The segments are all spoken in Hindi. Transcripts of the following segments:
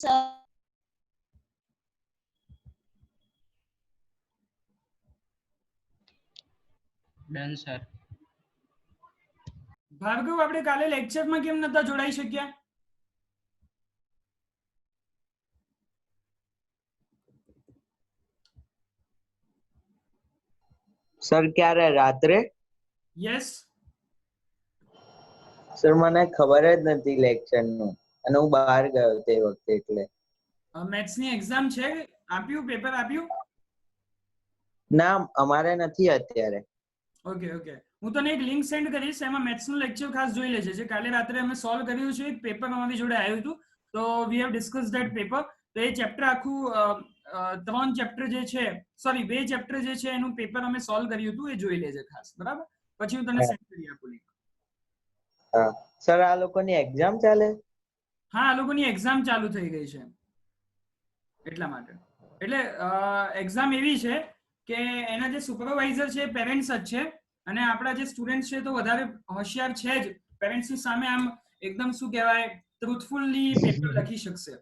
sir. Done sir. ભાર્ગવ, આપણે કાલે લેક્ચરમાં કેમ નતા જોડાઈ શક્યા? સર ક્યારે રાત્રે? યસ. સર મને ખબર જ નથી લેક્ચર નું અને હું બહાર ગયો તે વખતે એટલે. મેથ્સની એક્ઝામ છે, આપ્યું પેપર આપ્યું? ના અમારે નથી અત્યારે. ઓકે ઓકે, હું તને એક લિંક સેન્ડ કરીશ, એમાં મેથ્સનું લેક્ચર ખાસ જોઈ લેજે. જે કાલે રાત્રે અમે સોલ્વ કર્યું છે, એક પેપર અમારી જોડે આવ્યું હતું, તો we have discuss that paper. તો એ ચેપ્ટર આખું 3 ચેપ્ટર જે છે, સોરી 2 ચેપ્ટર જે છે એનું પેપર અમે સોલ્વ કર્યું હતું, એ જોઈ લેજે ખાસ, બરાબર? પછી હું તને સેન્ડ કરી આપું લિંક. હા સર, આ લોકોની એક્ઝામ ચાલે? હા, આ લોકોની એક્ઝામ ચાલુ થઈ ગઈ છે, એટલા માટે. એટલે એક્ઝામ એવી છે કે એના જે સુપરવાઇઝર છે પેરેન્ટ્સ જ છે, અને આપણા જે સ્ટુડન્ટ છે તો વધારે હોશિયાર છે જ, પેરેન્ટ્સની સામે આમ એકદમ શું કહેવાય ટ્રુથફુલી પેપર લખી શકશે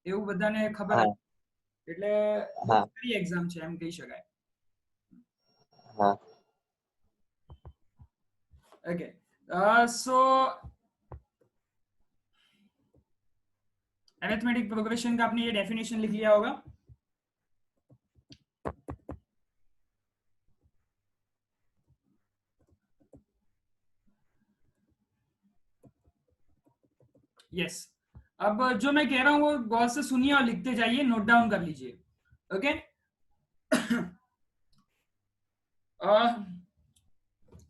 એવું બધાને ખબર હતી. એટલે બહુ સારી એક્ઝામ છે એમ કહી શકાય. હા ओके, सो अरिथमेटिक प्रोग्रेशन का आपने ये डेफिनेशन लिख लिया होगा. यस. अब जो मैं कह रहा हूं वो गौर से सुनिए और लिखते जाइए, नोट डाउन कर लीजिए. Okay.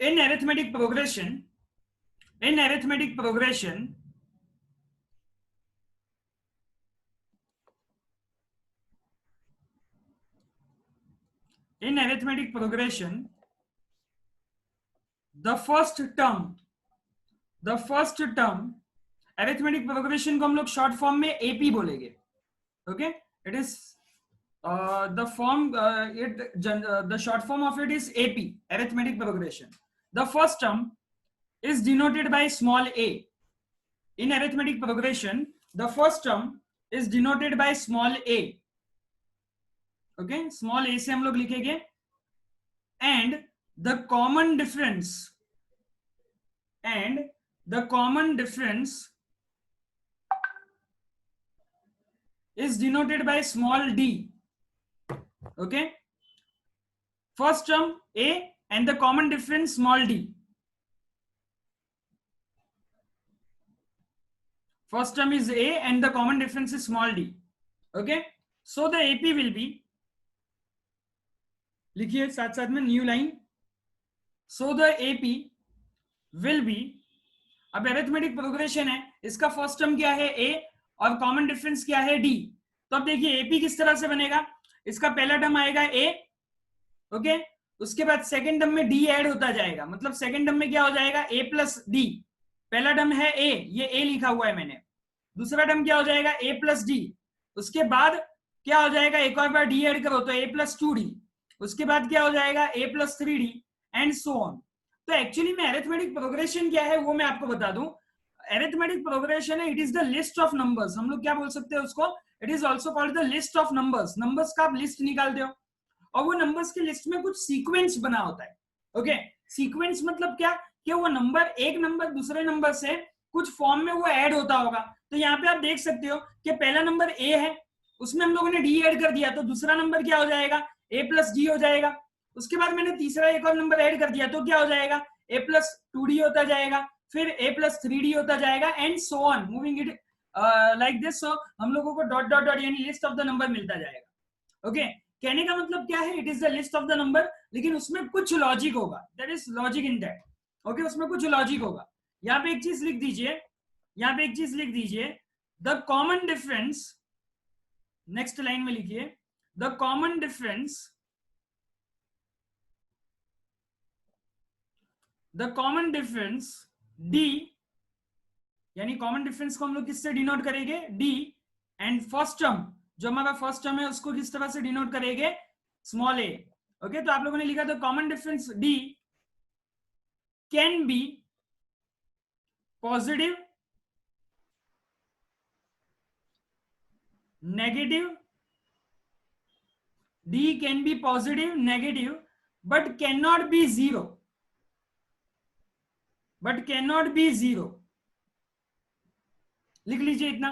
in arithmetic progression in arithmetic progression the first term arithmetic progression को हम लोग शॉर्ट फॉर्म में एपी बोलेंगे. Okay, it is the short form of it is AP, arithmetic progression. The first term is denoted by small a. In arithmetic progression, the first term is denoted by small a. Okay, small a से हम लोग लिखेंगे. And the common difference is denoted by small d. Okay, first term a and the common difference small d. First term is a and the common difference is small d. Okay, so the AP will be, लिखिए साथ साथ में new line. So the AP will be, अब अरिथमेटिक प्रोग्रेशन है, इसका फर्स्ट टर्म क्या है a और कॉमन डिफरेंस क्या है d. तो अब देखिए AP किस तरह से बनेगा. इसका पहला टर्म आएगा a. ओके, उसके बाद सेकंड टर्म में d ऐड होता जाएगा, मतलब सेकंड टर्म में क्या हो जाएगा a प्लस d. पहला टर्म है a, ये a लिखा हुआ है मैंने. दूसरा टर्म क्या हो जाएगा a प्लस d. उसके बाद क्या हो जाएगा, एक और बार d ऐड करो तो a प्लस 2d. उसके बाद क्या हो जाएगा a plus 3d and so on. तो एक्चुअली में अरिथमेटिक प्रोग्रेशन क्या है वो मैं आपको बता दूं. अरिथमेटिक प्रोग्रेशन है, it is the list of numbers. हम लोग क्या बोल सकते हैं उसको, it is also called the list of numbers. Numbers का आप लिस्ट निकालते हो और वो नंबर्स की लिस्ट में कुछ सीक्वेंस बना होता है. ओके, सीक्वेंस मतलब क्या, कि वो नंबर एक नंबर दूसरे नंबर से कुछ फॉर्म में वो ऐड होता होगा. तो यहाँ पे आप देख सकते हो कि पहला नंबर ए है, उसमें हम लोगों ने डी ऐड कर दिया, तो दूसरा नंबर क्या हो जाएगा ए प्लस डी हो जाएगा. उसके बाद मैंने तीसरा एक और नंबर ऐड कर दिया, तो क्या हो जाएगा ए प्लस 2d होता जाएगा, फिर ए प्लस 3d होता जाएगा and so on, moving it like this. So हम लोगों को डॉट डॉट डॉट यानी लिस्ट ऑफ द नंबर मिलता जाएगा. ओके, कहने का मतलब क्या है, it is the list of the number, लेकिन उसमें कुछ लॉजिक होगा. That is logic in that. Okay, उसमें कुछ लॉजिक होगा. यहाँ पे एक चीज लिख दीजिए, यहाँ पे एक चीज लिख दीजिए, the common difference, next line में लिखिए the common difference, the common difference d, यानी कॉमन डिफरेंस को हम लोग किससे डिनोट करेंगे d, एंड फर्स्ट टर्म जो हमारा फर्स्ट टर्म है उसको किस तरह से डिनोट करेंगे स्मॉल a. ओके, तो आप लोगों ने लिखा था common difference d can be positive negative, D can be positive, negative, but cannot be zero. But cannot be zero. लिख लीजिए इतना.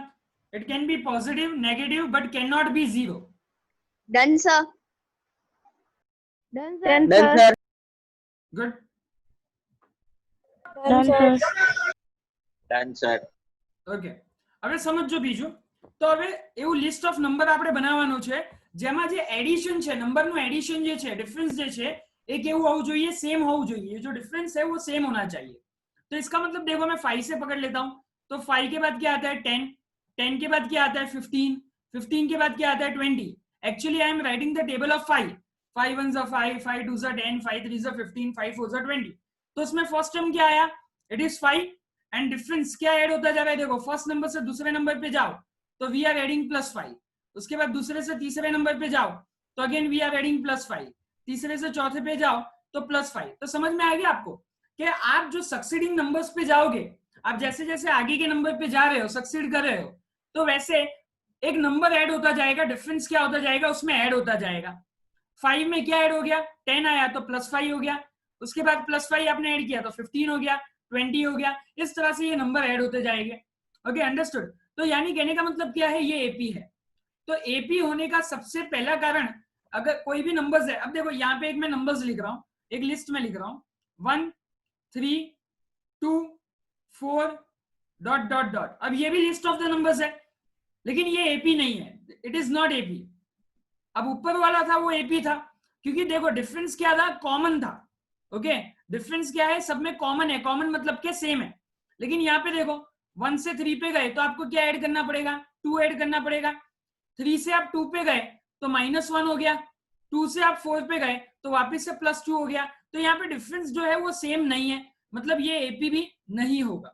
It can be positive, negative, but cannot be zero. Done, sir. Done, Done, sir. sir. Good. Done, sir. Done, sir. Okay, હવે સમજો બીજું. તો હવે એવું લિસ્ટ ઓફ નંબર આપણે બનાવવાનું છે જેમાં જે એડિશન છે, નંબરનું એડિશન જે છે, ડિફરન્સ જે છે એ કેવું હોવું જોઈએ? सेम होना चाहिए. जो डिफरेंस है वो सेम होना चाहिए. तो इसका मतलब देखो मैं 5 से पकड़ लेता हूं. तो 5 के बाद क्या आता है? 10. 10 के बाद क्या आता है? 15. 15 के बाद क्या आता है? 20. Actually I am writing the table of 5. 5 1 5, 5 2 10, 5 3 15, 5 4 20. तो उसमें फर्स्ट टर्म क्या आया? It is 5. एंड डिफरेंस क्या ऐड होता जा रहा है? देखो फर्स्ट नंबर से दूसरे नंबर पे जाओ तो वी आर एडिंग +5. उसके बाद दूसरे से तीसरे नंबर पे जाओ तो अगेन वी आर एडिंग +5. तीसरे से चौथे पे जाओ तो +5. तो समझ में आ गया आपको कि आप जो सक्सीडिंग नंबर्स पे जाओगे, आप जैसे जैसे आगे के नंबर पे जा रहे हो, सक्सीड कर रहे हो, तो वैसे एक नंबर ऐड होता जाएगा, डिफरेंस क्या होता जाएगा उसमें ऐड होता जाएगा. 5 में क्या ऐड हो गया? 10 आया तो +5 हो गया. उसके बाद +5 आपने ऐड किया तो 15 हो गया, 20 हो गया. इस तरह से ये नंबर ऐड होते जाएंगे. Okay, understood. तो यानी कहने का मतलब क्या है? ये एपी है. तो एपी होने का सबसे पहला कारण, अगर कोई भी नंबर्स है, अब देखो यहाँ पे एक मैं नंबर्स लिख रहा हूं, एक लिस्ट में लिख रहा हूं 1 3 2 4 ... अब ये भी लिस्ट ऑफ द नंबर्स है, लेकिन ये एपी नहीं है. It is not AP. अब ऊपर वाला था वो एपी था, क्योंकि देखो डिफरेंस क्या था? कॉमन था. ओके, डिफरेंस क्या है? सब में कॉमन है. कॉमन मतलब क्या? सेम है. लेकिन यहाँ पे देखो 1 से 3 पे गए तो आपको क्या ऐड करना पड़ेगा? 2 ऐड करना पड़ेगा. 3 से आप 2 पे गए तो -1 हो गया. 2 से आप 4 पे गए तो वापस से +2 हो गया. तो यहाँ पे डिफरेंस जो है वो सेम नहीं है, मतलब ये एपी भी नहीं होगा.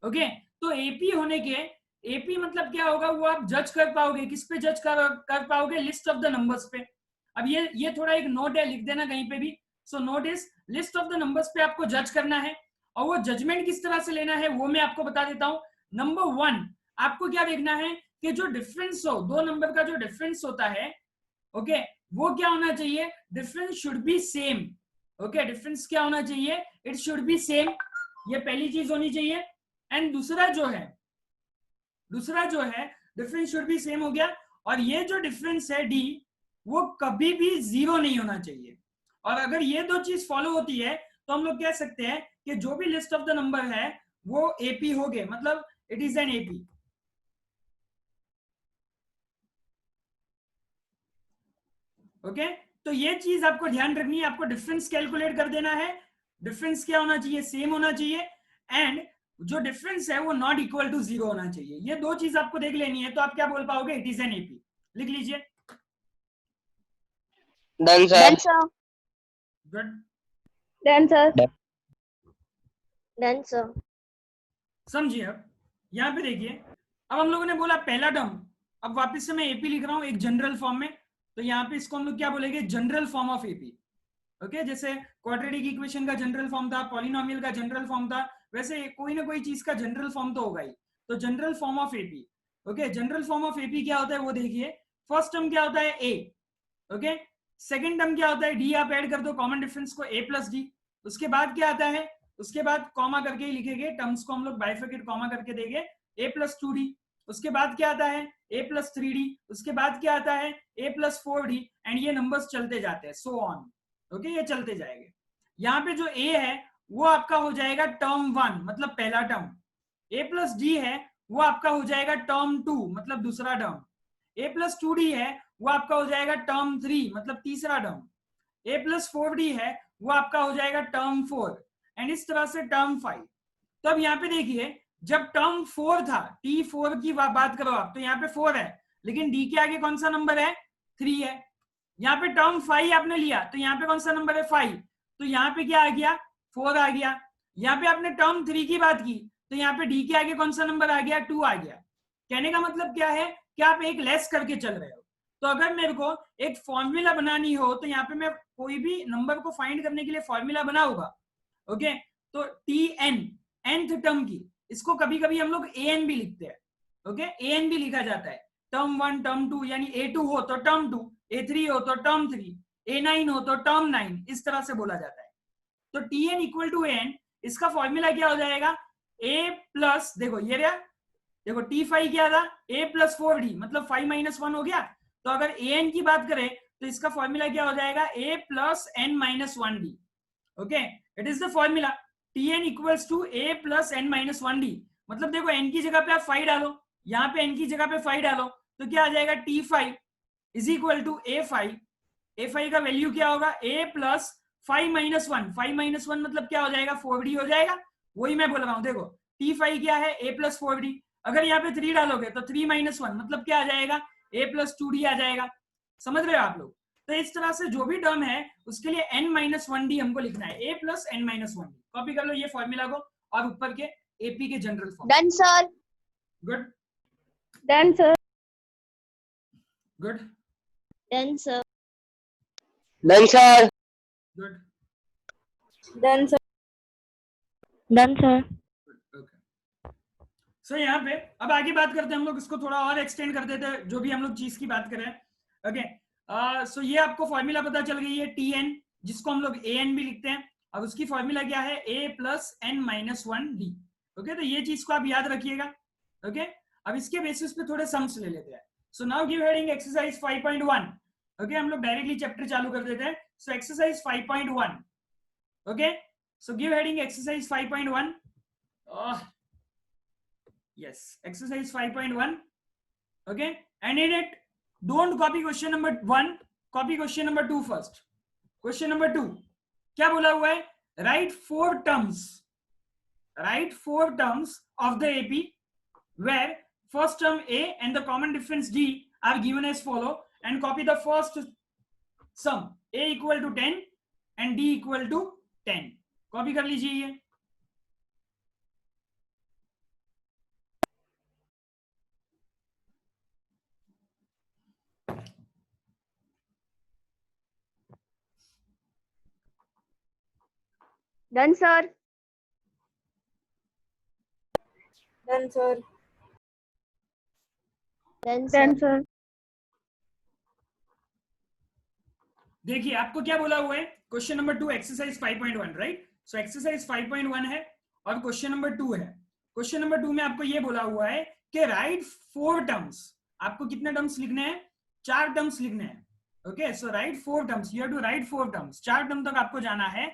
ओके, तो एपी होने के, एपी मतलब क्या होगा? वो आप जज कर पाओगे. किस पे जज कर पाओगे? लिस्ट ऑफ द नंबर्स पे. अब ये थोड़ा एक नोट है, लिख देना कहीं पे भी. So note is list of the numbers पे आपको जज करना है, और वो जजमेंट किस तरह से लेना है वो मैं आपको बता देता हूं. नंबर 1, आपको क्या देखना है कि जो डिफरेंस हो, दो नंबर का जो डिफरेंस होता है, ओके, वो क्या होना चाहिए? Difference should be same. Okay, difference क्या होना चाहिए? It should be same. ये पहली चीज होनी चाहिए. एंड दूसरा जो है डिफरेंस शुड बी सेम हो गया. और ये जो डिफरेंस है डी, वो कभी भी 0 नहीं होना चाहिए. और अगर ये दो चीज फॉलो होती है तो हम लोग कह सकते हैं कि जो भी लिस्ट ऑफ द नंबर है वो एपी हो गए, मतलब it is an AP. Okay, तो ये चीज आपको ध्यान रखनी है. आपको डिफरेंस कैलकुलेट कर देना है. डिफरेंस क्या होना चाहिए? सेम होना चाहिए. एंड जो डिफरेंस है वो नॉट इक्वल टू 0 होना चाहिए. ये दो चीज आपको देख लेनी है, तो आप क्या बोल पाओगे? It is an AP. लिख लीजिए. Done, sir. Done, sir. Good. Done, sir. Done, sir. समझिए. अब यहाँ पे देखिए, अब हम लोगों ने बोला पहला टर्म. अब वापस से मैं एपी लिख रहा हूं एक जनरल फॉर्म में. तो यहाँ पे इसको हम लोग क्या बोलेंगे? General form of AP. Okay, जैसे क्वाड्रेटिक इक्वेशन का जनरल फॉर्म था, पॉलिनोमियल का जनरल फॉर्म था, वैसे कोई ना कोई चीज का जनरल फॉर्म तो होगा ही. तो general form of AP. Okay, general form of AP क्या होता है वो देखिए. फर्स्ट टर्म क्या होता है? ए. ओके, सेकेंड टर्म क्या होता है? डी. आप ऐड कर दो कॉमन डिफरेंस को, a + डी. उसके बाद क्या आता है? उसके बाद कॉमा करके ही लिखेंगे, टर्म्स को हम लोग बाइफरकेट कॉमा करके देंगे, a + 2d. उसके बाद क्या आता है? a + 3d. उसके बाद क्या आता है? a + 4d. एंड ये नंबर्स चलते जाते हैं, सो ऑन. ओके, ये चलते जाएंगे. यहाँ पे जो a है वो आपका हो जाएगा टर्म 1, मतलब पहला टर्म. a + d है वो आपका हो जाएगा टर्म 2, मतलब दूसरा टर्म. a + 2d है वो आपका हो जाएगा टर्म 3, मतलब तीसरा टर्म. a + 4d है वो आपका हो जाएगा टर्म 4. एंड इस तरह से टर्म 5. तो अब यहाँ पे देखिए, जब टर्म 4 था, T4 की बात करो आप, तो यहाँ पे 4 है, लेकिन D के आगे कौन सा नंबर है? 3 है. यहाँ पे टर्म 5 आपने लिया तो यहाँ पे कौन सा नंबर है? 5. तो यहाँ पे क्या आ गया? 4 आ गया. यहाँ पे आपने टर्म 3 की बात की तो यहाँ पे D के आगे कौन सा नंबर आ गया? 2 आ गया. कहने का मतलब क्या है कि आप एक लेस करके चल रहे हो. तो अगर मेरे को एक फॉर्मूला बनानी हो तो यहाँ पे मैं कोई भी नंबर को फाइंड करने के लिए फॉर्मूला बनाऊंगा. ओके, तो Tn, nth टर्म की, इसको कभी कभी हम लोग an भी लिखते हैं. ओके, an भी लिखा जाता है. टर्म 1 टर्म 2 यानी A2 हो तो टर्म 2, A3 हो तो टर्म 3, A9 हो तो टर्म 9, इस तरह से बोला जाता है। तो Tn इक्वल टू An, इसका फॉर्मूला क्या हो जाएगा, A प्लस, देखो ये रहा, देखो T5 क्या था, A प्लस 4D मतलब 5 माइनस 1 हो गया। तो अगर An की बात करें तो इसका फॉर्मूला क्या हो जाएगा, A plus n minus 1D। Okay, it is the formula Tn equals to A plus n minus 1D। मतलब देखो n की जगह पे आप 5 डालो, यहाँ पे n की जगह पे 5 डालो, तो क्या आ जाएगा, T5 is equal to A5। A5 का वैल्यू क्या होगा, A प्लस 5 माइनस 1, 5 माइनस 1 मतलब क्या हो जाएगा, 4D हो जाएगा। वही मैं बोल रहा हूँ, देखो T5 क्या है, A प्लस 4D, अगर यहाँ पे 3 डालोगे तो 3 माइनस 1 मतलब क्या आ जाएगा, A प्लस 2D आ जाएगा। समझ रहे हो आप लोग। तो इस तरह से जो भी टर्म है उसके लिए n माइनस 1D हमको लिखना है, A plus n minus 1D। Copy कर लो ये फॉर्मूला को और ऊपर के AP के general form. Done sir. Good done sir. Good done sir. Done sir. Good done sir. Done sir. So यहाँ पे अब आगे बात करते हैं हम लोग, इसको थोड़ा और एक्सटेंड कर देते हैं जो भी हम लोग चीज की बात करें। ओके, सो ये आपको फॉर्मूला पता चल गई है Tn, जिसको हम लोग An भी लिखते हैं। अब उसकी फॉर्मूला क्या है, A plus n minus 1D। Okay, तो ये चीज को आप याद रखिएगा। ओके, अब इसके बेसिस पे थोड़े सम्स ले लेते हैं। So now give heading exercise 5.1। Okay, हम लोग डायरेक्टली चैप्टर चालू कर देते हैं। So exercise 5.1। Okay, so give heading exercise 5.1। Yes, exercise 5.1. Okay, and in it don't copy question number 1, copy question number 2 first. Question number 2 क्या बोला हुआ है, write 4 terms of the AP where first term A and the common difference D are given as follow, and copy the first sum A equal to 10 and D equal to 10। Copy कर लीजिए ये। Done sir. Done sir. Done done sir. Sir. देखिए आपको क्या बोला हुआ है, question number 2 exercise 5.1, right. So exercise 5.1 है और क्वेश्चन नंबर 2 है। क्वेश्चन नंबर 2 में आपको ये बोला हुआ है कि राइट 4 टर्म्स। आपको कितने टर्म्स लिखने हैं, 4 टर्म्स लिखने हैं। Okay, so write 4 terms, you have to write 4 terms. 4 term तक आपको जाना है,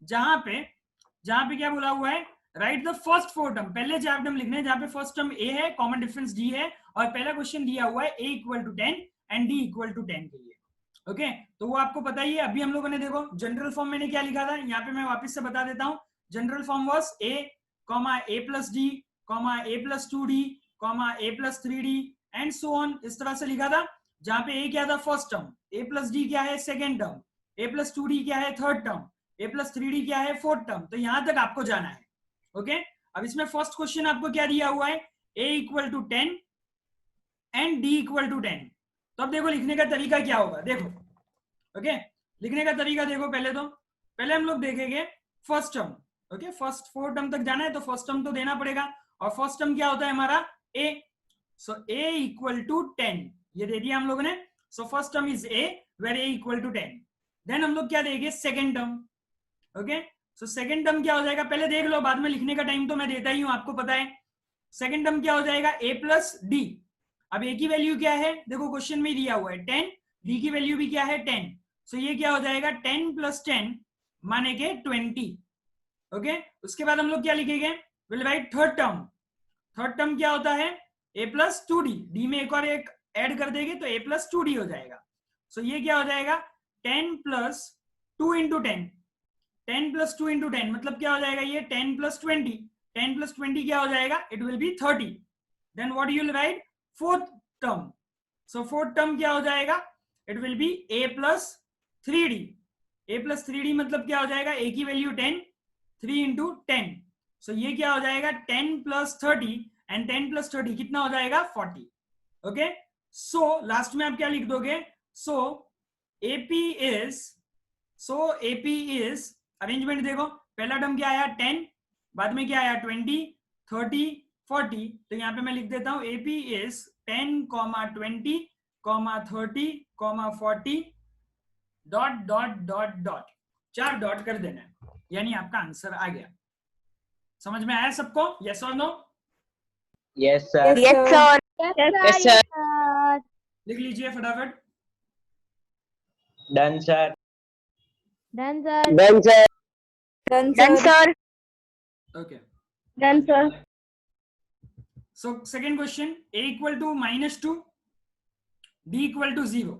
जहां पे क्या बोला हुआ है, राइट द फर्स्ट 4 टर्म। पहले 4 टर्म लिखने हैं जहां पे फर्स्ट टर्म A है, कॉमन डिफरेंस D है, और पहला क्वेश्चन दिया हुआ है A equal to 10 and D equal to 10 के लिए। ओके, तो वो आपको पता ही है। अभी हम लोगों ने देखो जनरल फॉर्म मैंने क्या लिखा था, यहाँ पे मैं वापस से बता देता हूँ। General form was A, A plus D, A plus 2D, A plus 3D and so on, इस तरह से लिखा था। जहां पे A क्या था, first term, A plus D क्या है, second term, A plus 2D क्या है, third term, A plus 3D क्या है, फोर्थ टर्म। तो यहां तक आपको जाना है। ओके, अब इसमें फर्स्ट क्वेश्चन आपको क्या दिया हुआ है, A equal to 10 and D equal to 10। तो अब देखो लिखने का तरीका क्या होगा, देखो। ओके, लिखने का तरीका देखो। पहले हम लोग देखेंगे first term. Okay, first 4 term तक जाना है तो फर्स्ट टर्म तो देना पड़ेगा, और फर्स्ट टर्म क्या होता है हमारा, A। So A equal to 10 ये दे दिया हम लोगों ने। So first term is A where A equal to 10। Then हम लोग क्या देंगे, second term. Okay, so second term क्या हो जाएगा, पहले देख लो, बाद में लिखने का टाइम तो मैं देता ही हूं, आपको पता है। सेकेंड टर्म क्या हो जाएगा, A प्लस D। अब A की वैल्यू क्या है, देखो क्वेश्चन में दिया हुआ है 10, D की वैल्यू भी क्या है 10। सो ये क्या हो जाएगा, 10 प्लस 10 माने के 20। ओके, उसके बाद हम लोग क्या लिखेंगे, will write third term. Third term क्या होता है, A प्लस 2D, D में एक और एक ऐड कर देंगे तो A प्लस 2D हो जाएगा। सो ये क्या हो जाएगा, 10 प्लस 2 इंटू 10, 10 प्लस 2 इंटू 10 मतलब क्या हो जाएगा, ये 10 प्लस 20, 10 प्लस 20 क्या हो जाएगा, it will be 30। Then what you will write, fourth term. So fourth term क्या हो जाएगा, it will be A plus 3D। A plus 3D मतलब क्या हो जाएगा, A की वैल्यू 10, 3 इंटू 10। सो ये क्या हो जाएगा, 10 प्लस 30 एंड 10 प्लस 30 कितना हो जाएगा, 40। ओके, सो लास्ट में आप क्या लिख दोगे, सो AP इज अरेंजमेंट देखो, पहला टर्म क्या आया 10, बाद में क्या आया 20, 30, 40। तो यहाँ पे मैं लिख देता हूं AP is 10, 20, 30, 40 dot dot dot dot, 4 dot कर देना है, यानी आपका आंसर आ गया। समझ में आया सबको? यस और no? Yes sir. Yes, sir. Yes, sir. लिख लीजिए फटाफट। Done sir. Done, sir. Done, sir. Done, Done, sir. sir. Okay, Done, sir. So second question, a equal to -2, d equal to 0।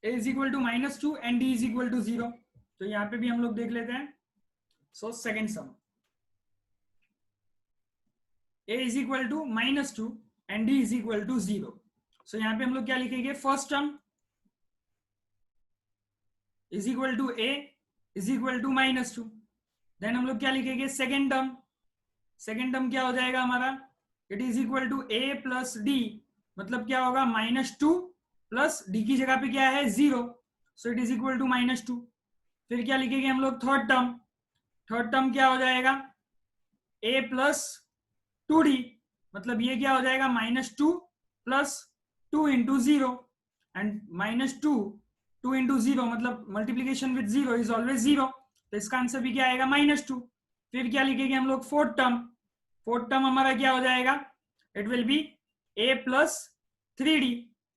a is equal to -2 and d is equal to 0। तो यहाँ पे भी हम लोग देख लेते हैं। So second sum, a is equal to -2 and d is equal to 0। So यहाँ पे हम लोग क्या लिखेंगे? First term is equal to a is equal to -2। Then हम लोग क्या लिखेंगे? Second term. सेकेंड टर्म क्या हो जाएगा हमारा? It is equal to a plus D, मतलब क्या होगा? -2 प्लस डी की जगह पे क्या है? 0। So it is equal to -2। फिर क्या लिखेंगे हम लोग? Third term. थर्ड टर्म क्या हो जाएगा? a प्लस 2d, मतलब ये क्या हो जाएगा? -2 प्लस 2 इंटू 0, एंड -2 इंटू 0 मतलब मल्टीप्लीकेशन विद 0 इज ऑलवेज 0। तो इसका आंसर भी क्या आएगा? -2। फिर क्या लिखेंगे हम लोग? Fourth term. फोर्थ टर्म हमारा क्या हो जाएगा? It will be a plus 3d।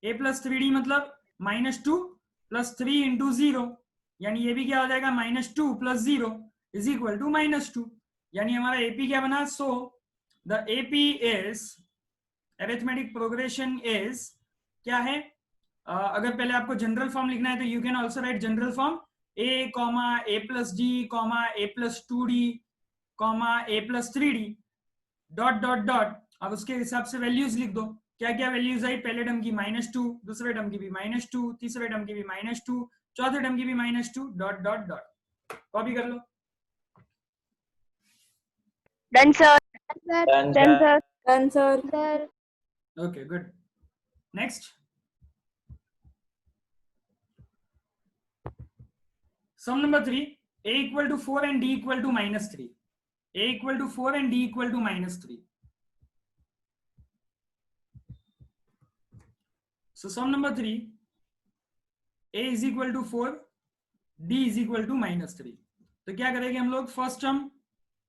a plus 3d मतलब -2 प्लस 3 इंटू 0, यानी ये भी क्या हो जाएगा? -2 प्लस 0 इज इक्वल टू -2, यानी हमारा एपी क्या बना? So the AP is, arithmetic progression is क्या है? अगर पहले आपको जनरल फॉर्म लिखना है तो you can also right general form a plus D, a plus 2d, a plus 3d, dot dot dot. अब उसके हिसाब से वैल्यूज लिख दो। क्या क्या वैल्यूज आई? पहले टर्म की -2, दूसरे टर्म की भी -2, तीसरे टर्म की भी -2, चौथे टर्म की भी -2, डॉट डॉट डॉट। कॉपी कर लो। Done, sir. Done Done, sir. sir. Done, sir. Sir. Okay, good. Next sum number 3, a equal to 4 and d equal to -3। a equal to 4 and d equal to -3। So sum number 3, a is equal to 4, d is equal to -3। तो क्या करेंगे हम लोग? फर्स्ट टर्म,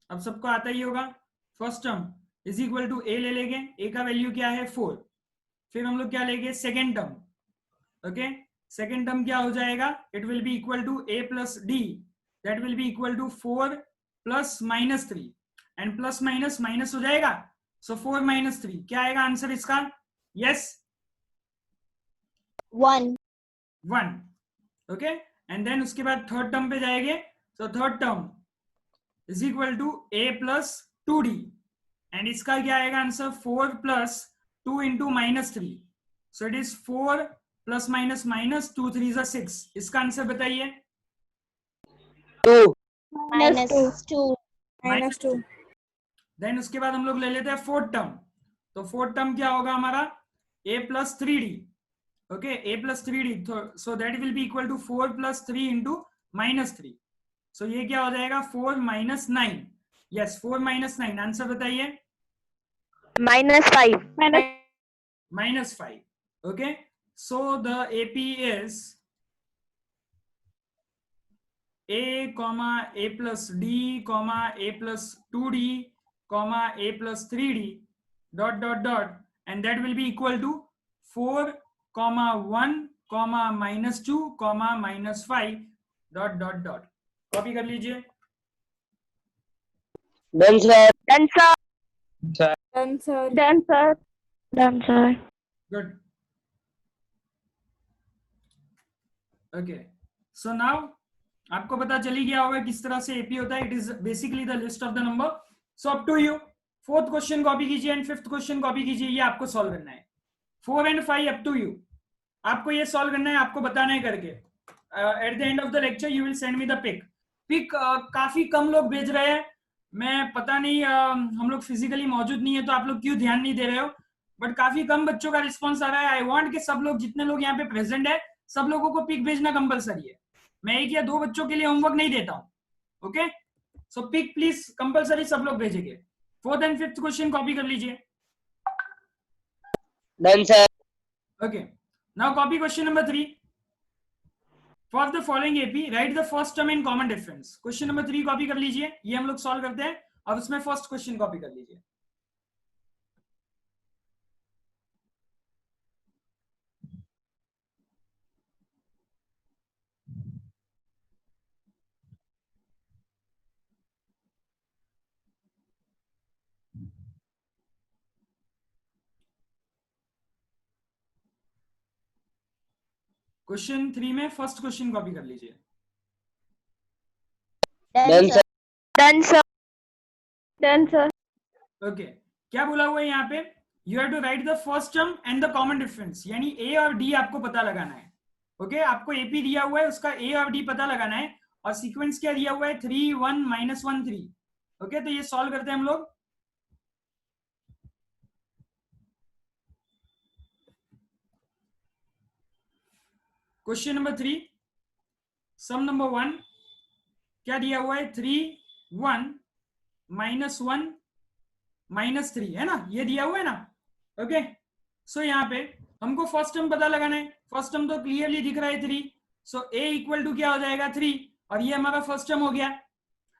अब सबको आता ही होगा, first term is equal to a ले लेंगे। a का वैल्यू क्या है? 4। फिर हम लोग क्या लेंगे? Second term. Okay, second term क्या हो जाएगा? It will be equal to a plus d, that will be equal to 4 plus -3, and plus minus minus हो जाएगा। सो 4 - 3 क्या आएगा आंसर इसका? यस, 1. 1। ओके, एंड देन उसके बाद थर्ड टर्म पे जाएंगे। So third term is equal to a plus 2d, and इसका क्या आएगा answer? 4 plus 2 into -3। So it is 4 plus minus minus 2 3 = 6। इसका आंसर बताइए। 2. -2. -2. देन उसके बाद हम लोग ले लेते हैं फोर्थ टर्म। तो फोर्थ टर्म क्या होगा हमारा? a plus 3d। Okay, a plus 3d, so that will be equal to 4 plus 3 into -3। So ये क्या हो जाएगा? 4 - 9। यस, 4 - 9। आंसर बताइए। -5. -5। Okay, so the AP is a plus d, a plus 2d, a plus 3d, dot dot dot, and that will be equal to 4, 1, -2, -5, dot dot dot। Copy कर लीजिए। Done, sir. Done, sir. Sir. Done, sir. Done, sir. Done, sir. Good. Okay, so now आपको पता चली गया होगा किस तरह से एपी होता है। It is basically the list of the number. So up to you, fourth question copy कीजिए एंड फिफ्थ क्वेश्चन कॉपी कीजिए। ये आपको सॉल्व करना है। 4 and 5 अप टू यू। आपको ये सॉल्व करना है, आपको बताना है करके। At the end of the lecture you will send me the pic. काफी कम लोग भेज रहे हैं, मैं पता नहीं, हम लोग फिजिकली मौजूद नहीं है तो आप लोग क्यों ध्यान नहीं दे रहे हो, बट काफी कम बच्चों का रिस्पॉन्स आ रहा है। आई वांट कि सब लोग, जितने लोग यहाँ पे प्रेजेंट है, सब लोगों को पिक भेजना कंपलसरी है। मैं 1 या 2 बच्चों के लिए होमवर्क नहीं देता हूँ। Okay, so pic please compulsory सब लोग भेजेंगे. Fourth and fifth question copy कर लीजिए. Done, sir. Okay. Now copy question number 3. For the following AP, write the first term in common difference. Question number 3 copy कर लीजिए. ये हम लोग सॉल्व करते हैं. अब उसमें फर्स्ट क्वेश्चन कॉपी कर लीजिए. क्वेश्चन 3 में फर्स्ट क्वेश्चन कॉपी कर लीजिए. Done, sir. Done, sir. Done, sir. Okay. क्या बोला हुआ है यहाँ पे? You have to write the first term and the common difference. यानी ए और डी आपको पता लगाना है. ओके आपको एपी दिया हुआ है, उसका ए और डी पता लगाना है. और सीक्वेंस क्या दिया हुआ है? 3 1 -1 3. ओके तो ये सॉल्व करते हैं हम लोग. क्वेश्चन नंबर 3 सम नंबर 1 क्या दिया हुआ है? 3 1 -1 -3 है ना, ये दिया हुआ है ना. ओके सो यहाँ पे हमको फर्स्ट टर्म पता लगाना है. फर्स्ट टर्म तो क्लियरली दिख रहा है 3. सो ए इक्वल टू क्या हो जाएगा? 3. और ये हमारा फर्स्ट टर्म हो गया.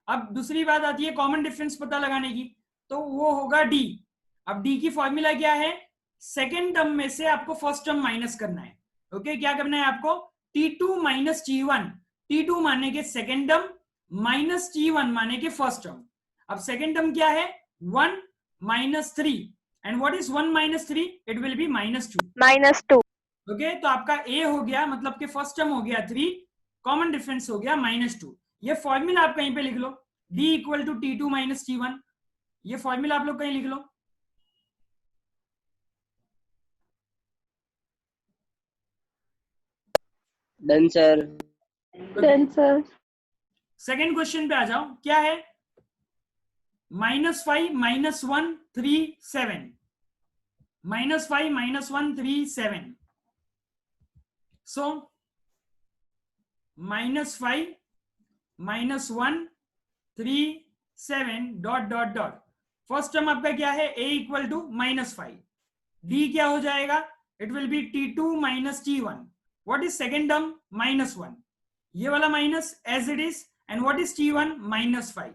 अब दूसरी बात आती है कॉमन डिफरेंस पता लगाने की, तो वो होगा डी. अब डी की फॉर्मूला क्या है? सेकेंड टर्म में से आपको फर्स्ट टर्म माइनस करना है. ओके क्या करना है आपको? T2 minus T1. T2 माने के सेकेंड टर्म माइनस T1 माने के फर्स्ट टर्म. अब सेकेंड टर्म क्या है? 1 -3. And what is 1 -3? It will be -2. -2. Okay तो आपका ए हो गया, मतलब कि फर्स्ट टर्म हो गया 3, कॉमन डिफरेंस हो गया -2. ये फॉर्मूला आप कहीं पे लिख लो. D equal to T2 minus T1. ये फॉर्मूला आप लोग कहीं लिख लो. Done, sir. Done, sir. Second question पे आ जाओ. क्या है? -5 -1 3 7. -5 -1 3 7. सो -5 -1 3 7 dot dot dot. First term आपका क्या है? a equal to -5. d क्या हो जाएगा? It will be T2 minus T1. What is second term? -1. ये वाला minus as it is. And what is T1? -5.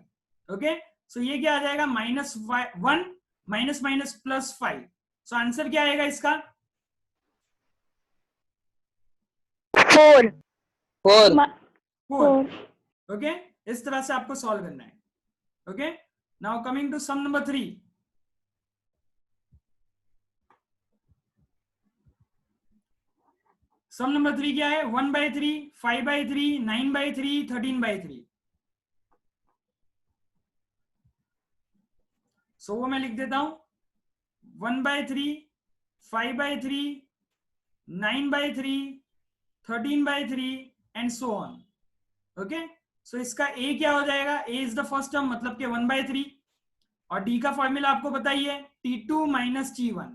Okay so ये क्या आ जाएगा? -1 माइनस माइनस +5. सो आंसर क्या आएगा इसका? 4. 4. 4. ओके इस तरह से आपको सॉल्व करना है. Okay now coming to sum number 3. Sum number 3 क्या है? 1/3 5/3 9/3 13/3. सो वो मैं लिख देता हूं 1/3 5/3 9/3 13/3 and so on. Okay so इसका a क्या हो जाएगा? a is the first term मतलब कि 1/3. और d का फॉर्मूला आपको बताइए T2 माइनस T1.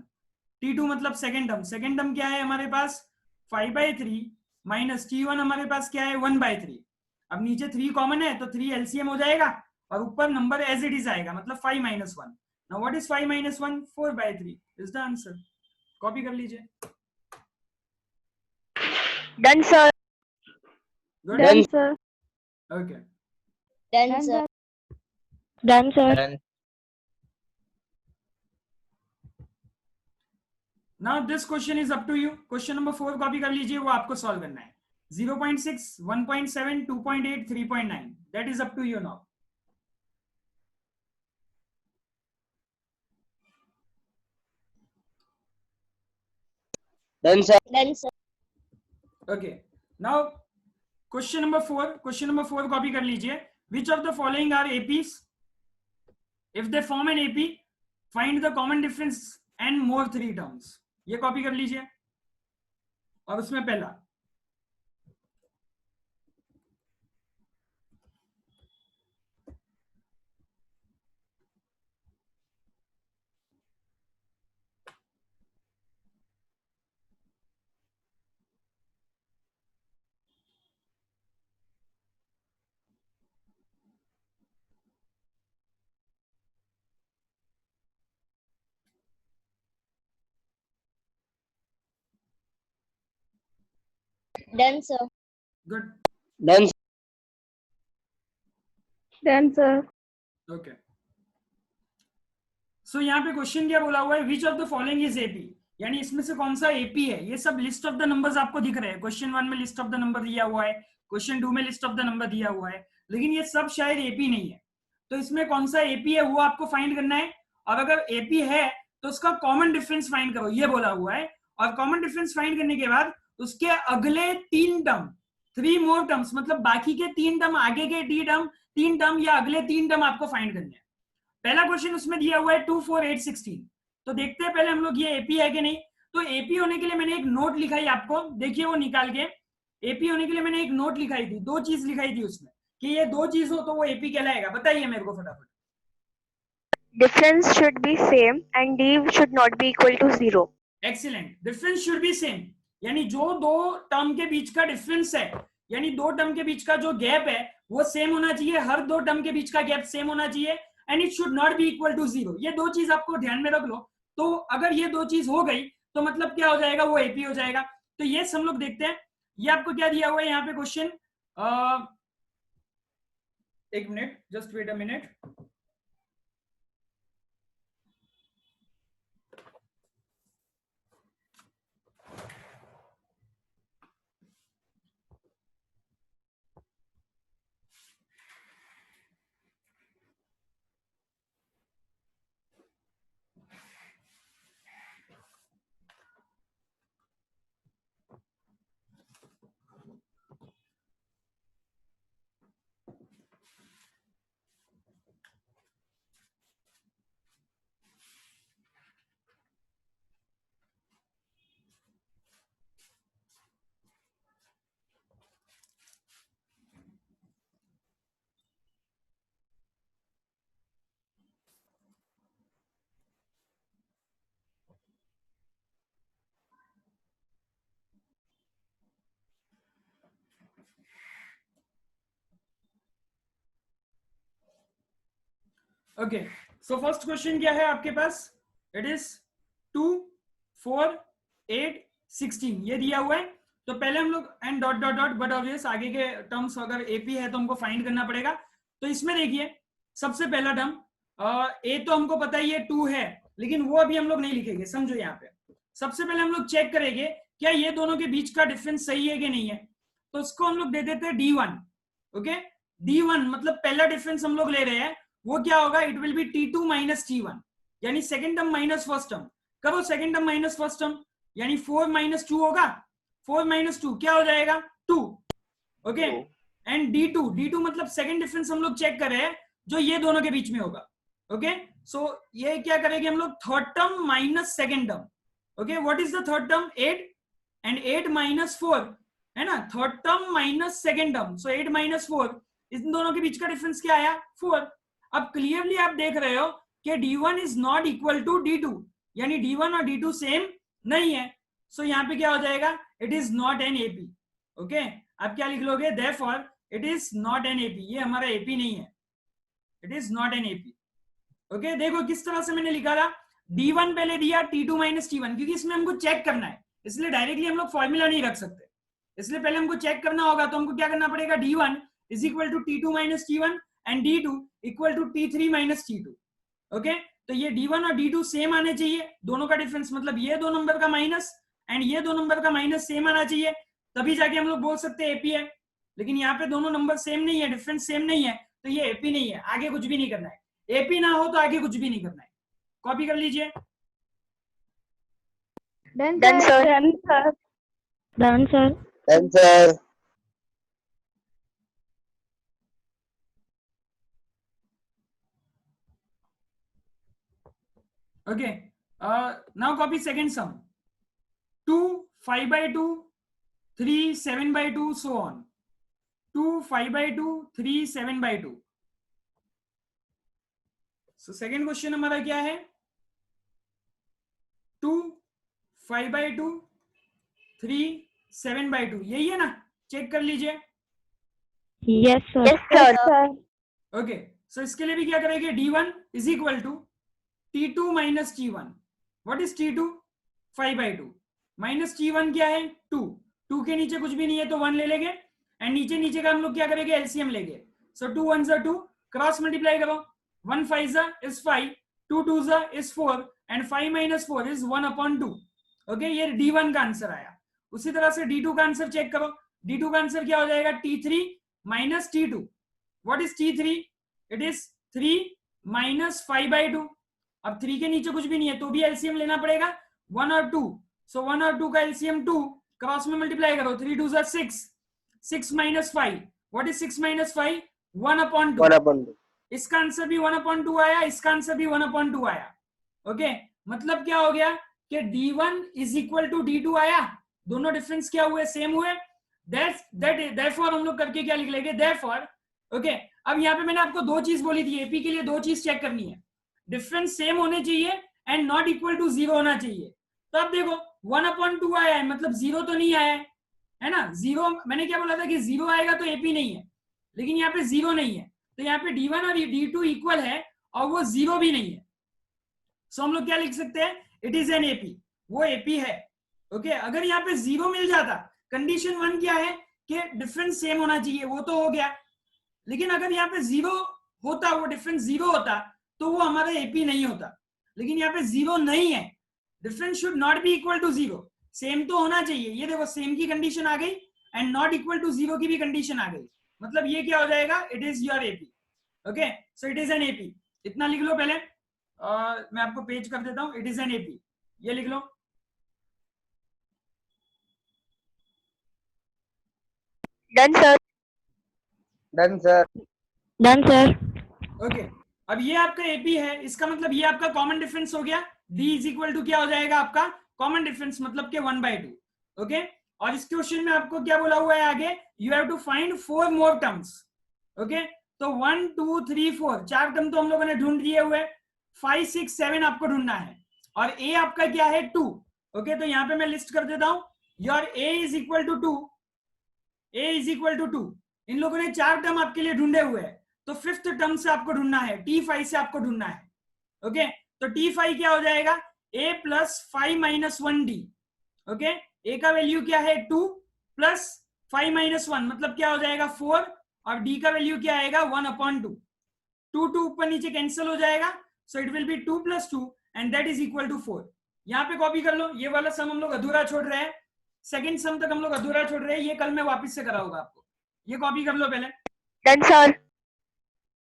T2 मतलब सेकेंड टर्म. सेकेंड टर्म क्या है हमारे पास? 5/3 माइनस T1 हमारे पास क्या है? 1/3. अब नीचे 3 कॉमन है तो 3 LCM हो जाएगा और ऊपर नंबर एज इट इज आएगा, मतलब 5 - 1. Now what is 5 - 1? 4/3 is the answer. Copy कर लीजिए. Done, sir. Good. Done, sir. Okay Done, sir. Done, sir. Done. Now this question is up to you. Question number 4 copy कर लीजिए, वो आपको सॉल्व करना है. 0.6 1.7 2.8 3.9. That is up to you now. Done, sir. Done, sir. Okay now question number 4. Question number 4 copy कर लीजिए. Which of the following are APs? If they form an AP find the common difference and more 3 terms. ये कॉपी कर लीजिए. और उसमें पहला Done, sir. Good. Done. Done, sir. Okay. So यहाँ पे क्वेश्चन क्या बोला हुआ है, which of the following is AP, यानी इसमें से कौन सा एपी है. ये सब लिस्ट ऑफ द नंबर्स आपको दिख रहे हैं. क्वेश्चन 1 में लिस्ट ऑफ द नंबर दिया हुआ है, क्वेश्चन 2 में लिस्ट ऑफ द नंबर दिया हुआ है, लेकिन ये सब शायद एपी नहीं है. तो इसमें कौन सा एपी है वो आपको फाइंड करना है. और अगर एपी है तो उसका कॉमन डिफरेंस फाइंड करो, ये बोला हुआ है. और कॉमन डिफरेंस फाइंड करने के बाद उसके अगले 3 टर्म, 3 मोर टर्म्स, मतलब बाकी के 3 टर्म, आगे के 3 टर्म या अगले 3 टर्म आपको फाइंड करने हैं. पहला क्वेश्चन उसमें दिया हुआ है 2, 4, 8, 16. तो देखते हैं पहले हम लोग ये एपी है कि नहीं. तो एपी होने के लिए मैंने एक नोट लिखाई आपको, देखिए वो निकाल के. एपी होने के लिए मैंने एक नोट लिखाई थी, 2 चीज लिखाई थी उसमें, कि ये 2 चीज हो तो वो एपी कहलाएगा. बताइए मेरे को फटाफट. Difference should be same and D should not be equal to 0. Excellent. Difference should be same, यानी जो 2 टर्म के बीच का डिफरेंस है, यानी 2 टर्म के बीच का जो गैप है वो सेम होना चाहिए. हर 2 टर्म के बीच का गैप सेम होना चाहिए. And it should not be equal to 0. ये 2 चीज आपको ध्यान में रख लो. तो अगर ये 2 चीज हो गई तो मतलब क्या हो जाएगा, वो एपी हो जाएगा. तो ये हम लोग देखते हैं. ये आपको क्या दिया हुआ है यहाँ पे क्वेश्चन. एक minute, just wait a minute. Okay, so first question क्या है आपके पास. इट इज 2, 4, 8, 16 ये दिया हुआ है. तो पहले हम लोग and dot dot dot, but obvious आगे के टर्म्स अगर एपी है तो हमको फाइंड करना पड़ेगा. तो इसमें देखिए सबसे पहला टर्म ए तो हमको पता ही है 2 है, लेकिन वो अभी हम लोग नहीं लिखेंगे. समझो यहाँ पे सबसे पहले हम लोग चेक करेंगे क्या ये दोनों के बीच का डिफरेंस सही है कि नहीं है. तो उसको हम लोग दे देते हैं D1. ओके, D1 मतलब पहला डिफरेंस हम लोग ले रहे हैं, वो क्या होगा, it will be T2 minus T1, यानी second term minus first term. करो second term minus first term, यानी 4 माइनस 2 होगा. 4 माइनस 2 क्या हो जाएगा, 2. ओके, एंड D2 मतलब सेकंड डिफरेंस हम लोग चेक कर रहे हैं जो ये दोनों के बीच में होगा. ओके, सो ये क्या करेंगे हम लोग, third term minus second term. Okay, what is the third term, 8 and 8 minus 4 है ना, third term minus second term. So 8 minus 4, इन दोनों के बीच का डिफरेंस क्या आया, 4. अब क्लियरली आप देख रहे हो कि D1 is not equal to D2, यानी D1 और D2 सेम नहीं है. सो यहाँ पे क्या हो जाएगा, it is not an AP. Okay, आप क्या लिख लोगे, therefore it is not an AP. ये हमारा एपी नहीं है, it is not an AP. Okay, देखो किस तरह से मैंने लिखा था. D1 पहले दिया T2 माइनस T1, क्योंकि इसमें हमको चेक करना है, इसलिए डायरेक्टली हम लोग फॉर्मूला नहीं रख सकते. इसलिए पहले हमको चेक करना होगा, तो हमको क्या करना पड़ेगा, D1 is equal to T2 minus T1 and D2 equal to T3 minus T2. Okay, तो ये D1 और D2 सेम आने चाहिए, दोनों का डिफरेंस, मतलब ये 2 नंबर का माइनस एंड ये 2 नंबर का माइनस सेम आना चाहिए, तभी जाके हम लोग बोल सकते हैं एपी है. लेकिन यहाँ पे दोनों नंबर सेम नहीं है, डिफरेंस सेम नहीं है, तो ये एपी नहीं है. आगे कुछ भी नहीं करना है, एपी ना हो तो आगे कुछ भी नहीं करना है. कॉपी कर लीजिए. Done, sir. Done, sir. Done, sir. Done, sir. Okay, now copy second sum. 2, 5 by 2, 3, 7 by 2, so on. 2, 5 by 2, 3, 7 by 2. So second question हमारा क्या है, 2, 5 by 2, 3, 7 by 2, यही है ना, चेक कर लीजिए. Yes, sir. Yes, sir. Okay, so इसके लिए भी क्या करेंगे, D1 is equal to T2 minus T1. What is T2, 5 by 2 minus T1 क्या है, 2. 2 के नीचे कुछ भी नहीं है तो 1 ले लेंगे, एंड नीचे नीचे का हम लोग क्या करेंगे, एलसीएम लेंगे. सो 2 1s are 2, क्रॉस मल्टीप्लाई करो. 1 5s is 5, 2 2s is 4, and 5 minus 4 is 1/2. Okay, ये D1 का आंसर आया. उसी तरह से D2 का आंसर चेक करो. D2 का आंसर क्या हो जाएगा, T3 minus T2. What is T3? It is 3 minus 5/2. अब 3 के नीचे कुछ भी नहीं है तो भी एलसीएम लेना पड़ेगा, 1 और 2. सो 1 और 2 का एलसीएम 2, क्रॉस में मल्टीप्लाई करो. 3 2s are 6, 6 minus 5. What is 6 minus 5? 1/2. 1/2. इसका आंसर भी 1/2 आया, इसका आंसर भी 1/2 आया. ओके, मतलब क्या हो गया कि D1 is equal to D2 आया. दोनों डिफरेंस क्या हुए, सेम हुए. therefore हम लोग करके क्या लिख लेंगे, therefore. ओके, अब यहाँ पे मैंने आपको दो चीज बोली थी, एपी के लिए दो चीज चेक करनी है. डिफरेंस सेम होने चाहिए एंड नॉट इक्वल टू 0 होना चाहिए. तो अब देखो 1/2 आया है, मतलब 0 तो नहीं आया है ना. 0, मैंने क्या बोला था कि 0 आएगा तो एपी नहीं है, लेकिन यहाँ पे 0 नहीं है. तो यहाँ पे D1 और D2 इक्वल है और वो 0 भी नहीं है. सो हम लोग क्या लिख सकते हैं, इट इज एन एपी. वो एपी है. ओके, अगर यहाँ पे 0 मिल जाता, कंडीशन 1 क्या है कि डिफरेंस सेम होना चाहिए, वो तो हो गया. लेकिन अगर यहाँ पे 0 होता, वो डिफरेंस 0 होता तो वो हमारा एपी नहीं होता. लेकिन यहाँ पे 0 नहीं है, difference should not be equal to 0. Same तो होना चाहिए. ये देखो सेम की कंडीशन आ गई एंड नॉट इक्वल टू 0 की भी कंडीशन आ गई. मतलब ये क्या हो जाएगा, it is your AP. Okay, so it is an AP. इतना लिख लो पहले. मैं आपको पेज कर देता हूं. इट इज एन एपी, ये लिख लो. Done, sir. Done, sir. Done, sir. Okay, अब ये आपका एपी है, इसका मतलब ये आपका कॉमन डिफरेंस हो गया. D इज इक्वल टू क्या हो जाएगा आपका कॉमन डिफरेंस, मतलब के 1/2. ओके, और इस क्वेश्चन में आपको क्या बोला हुआ है आगे, you have to find 4 more terms. Okay, तो 1 2 3 4 4 टर्म तो हम लोगों ने ढूंढ लिए हुए. 5 6 7 आपको ढूंढना है और a आपका क्या है 2. ओके, तो यहाँ पे मैं लिस्ट कर देता हूं. Your a is equal to 2. a is equal to 2. इन लोगों ने 4 टर्म आपके लिए ढूंढे हुए हैं, तो 5th टर्म से आपको ढूंढना है, T5 से आपको ढूंढना है. ओके, तो T5 क्या हो जाएगा, a plus 5 minus 1d. Okay, a का वैल्यू क्या है 2 प्लस 5 minus 1, मतलब क्या हो जाएगा 4, और d का वैल्यू क्या आएगा 1/2. 2 2 ऊपर नीचे कैंसिल हो जाएगा, so it will be 2 + 2 and that is equal to 4. यहाँ पे कॉपी कर लो. ये वाला सम हम लोग अधूरा छोड़ रहे हैं, सेकंड सम तक हम लोग अधूरा छोड़ रहे हैं. ये कल मैं वापस से कराऊंगा आपको. ये कॉपी कर लो पहले. Done, sir.